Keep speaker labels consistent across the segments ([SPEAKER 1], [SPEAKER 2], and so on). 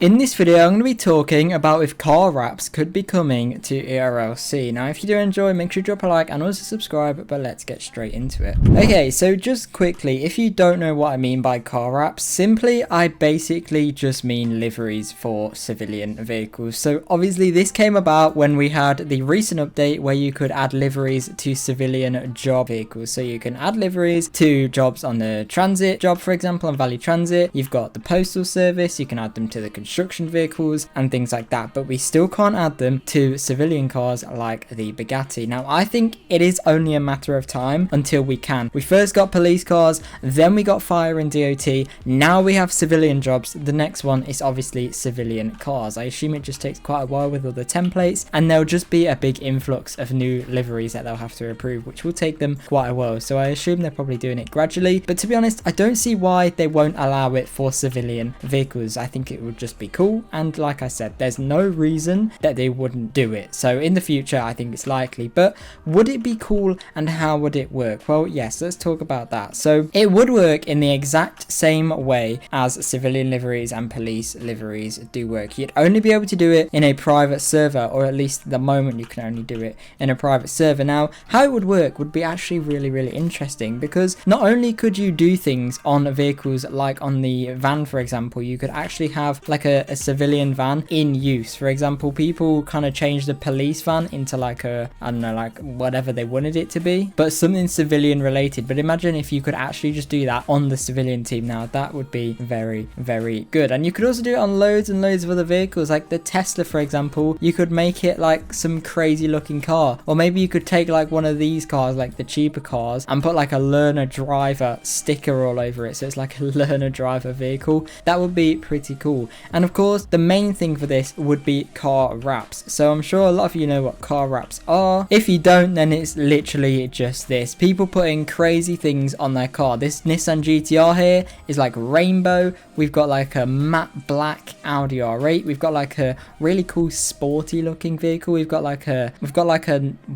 [SPEAKER 1] In this video, I'm going to be talking about if car wraps could be coming to ERLC. Now, if you do enjoy, make sure to drop a like and also subscribe, but let's get straight into it. Okay, so just quickly, if you don't know what I mean by car wraps, simply, I basically just mean liveries for civilian vehicles. So obviously, this came about when we had the recent update where you could add liveries to civilian job vehicles. So you can add liveries to jobs on the transit job, for example, on Valley Transit. You've got the postal service, you can add them to the construction vehicles and things like that, but we still can't add them to civilian cars like the Bugatti. Now, I think it is only a matter of time until we can. We first got police cars, then we got fire and DOT, now we have civilian jobs. The next one is obviously civilian cars. I assume it just takes quite a while with all the templates, and there'll just be a big influx of new liveries that they'll have to approve, which will take them quite a while. So I assume they're probably doing it gradually, but to be honest, I don't see why they won't allow it for civilian vehicles. I think it would just be cool, and like I said, there's no reason that they wouldn't do it. So in the future, I think it's likely, but would it be cool and how would it work? Well, yes, let's talk about that. So it would work in the exact same way as civilian liveries and police liveries do work. You'd only be able to do it in a private server, or at least at the moment you can only do it in a private server. Now, how it would work would be actually really interesting, because not only could you do things on vehicles like on the van, for example, you could actually have like a civilian van in use. For example, people kind of changed the police van into like a, I don't know, like whatever they wanted it to be, but something civilian related. But imagine if you could actually just do that on the civilian team. Now that would be very good. And you could also do it on loads and loads of other vehicles, like the Tesla, for example. You could make it like some crazy looking car, or maybe you could take like one of these cars, like the cheaper cars, and put like a learner driver sticker all over it, so it's like a learner driver vehicle. That would be pretty cool. And of course, the main thing for this would be car wraps. So I'm sure a lot of you know what car wraps are. If you don't, then it's literally just this. People putting crazy things on their car. This Nissan GTR here is like rainbow. We've got like a matte black Audi R8. We've got like a really cool sporty looking vehicle. We've got like a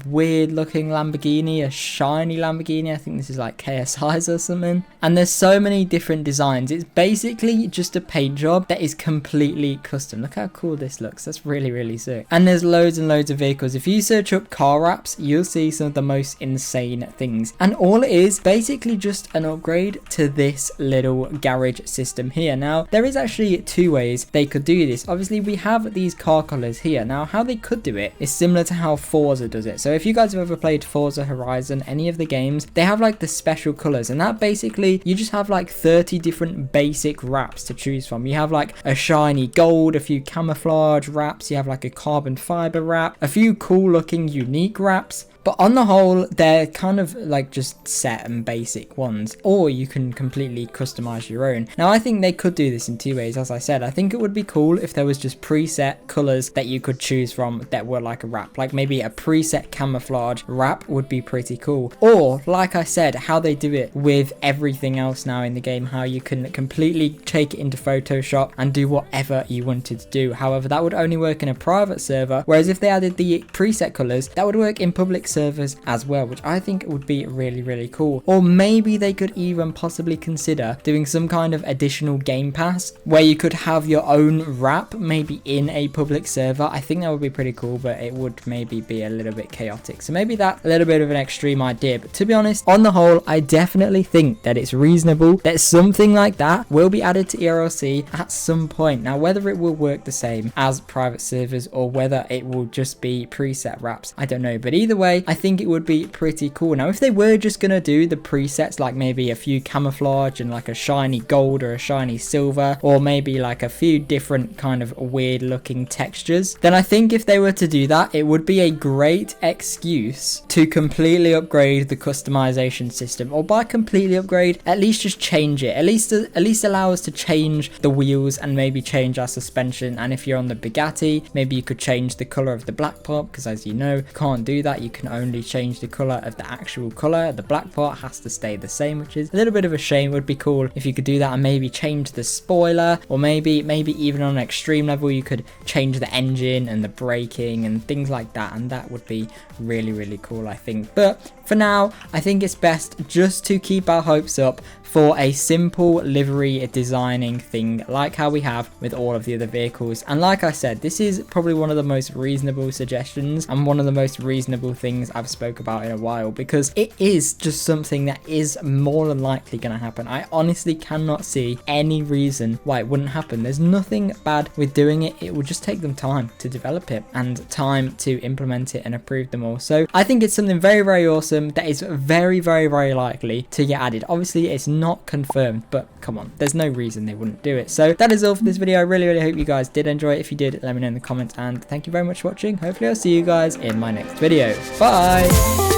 [SPEAKER 1] weird looking Lamborghini, a shiny Lamborghini. I think this is like KSI's or something. And there's so many different designs. It's basically just a paint job that is completely custom. Look how cool this looks. That's really sick. And there's loads and loads of vehicles. If you search up car wraps, you'll see some of the most insane things. And all it is basically just an upgrade to this little garage system here. Now, there is actually two ways they could do this. Obviously, we have these car colors here. Now, how they could do it is similar to how Forza does it. So if you guys have ever played Forza Horizon, any of the games, they have like the special colors, and that basically, you just have like 30 different basic wraps to choose from. You have like a shiny gold, a few camouflage wraps, you have like a carbon fiber wrap, a few cool looking unique wraps. But on the whole, they're kind of like just set and basic ones, or you can completely customize your own. Now, I think they could do this in two ways. As I said, I think it would be cool if there was just preset colors that you could choose from that were like a wrap, like maybe a preset camouflage wrap would be pretty cool. Or like I said, how they do it with everything else now in the game, how you can completely take it into Photoshop and do whatever you wanted to do. However, that would only work in a private server, whereas if they added the preset colors, that would work in public servers as well, which I think would be really cool. Or maybe they could even possibly consider doing some kind of additional game pass where you could have your own wrap maybe in a public server. I think that would be pretty cool, but it would maybe be a little bit chaotic. So maybe that's a little bit of an extreme idea, but to be honest, on the whole, I definitely think that it's reasonable that something like that will be added to ERLC at some point. Now, whether it will work the same as private servers or whether it will just be preset wraps, I don't know, but either way, I think it would be pretty cool. Now, if they were just gonna do the presets, like maybe a few camouflage and like a shiny gold or a shiny silver, or maybe like a few different kind of weird looking textures, then I think if they were to do that, it would be a great excuse to completely upgrade the customization system. Or by completely upgrade, at least just change it. At least allow us to change the wheels and maybe change our suspension. And if you're on the Bugatti, maybe you could change the color of the black part, because as you know, you can't do that. You can only change the color of the actual color. The black part has to stay the same, which is a little bit of a shame. It would be cool if you could do that and maybe change the spoiler, or maybe even on an extreme level you could change the engine and the braking and things like that, and that would be really cool, I think. But for now, I think it's best just to keep our hopes up for a simple livery designing thing like how we have with all of the other vehicles. And like I said, this is probably one of the most reasonable suggestions and one of the most reasonable things I've spoke about in a while, because it is just something that is more than likely going to happen. I honestly cannot see any reason why it wouldn't happen. There's nothing bad with doing it. It will just take them time to develop it and time to implement it and approve them all. So I think it's something very, very awesome that is very, very, very likely to get added. Obviously it's not confirmed, but come on, there's no reason they wouldn't do it. So that is all for this video. I really, really hope you guys did enjoy it. If you did, let me know in the comments, and thank you very much for watching. Hopefully I'll see you guys in my next video. Bye.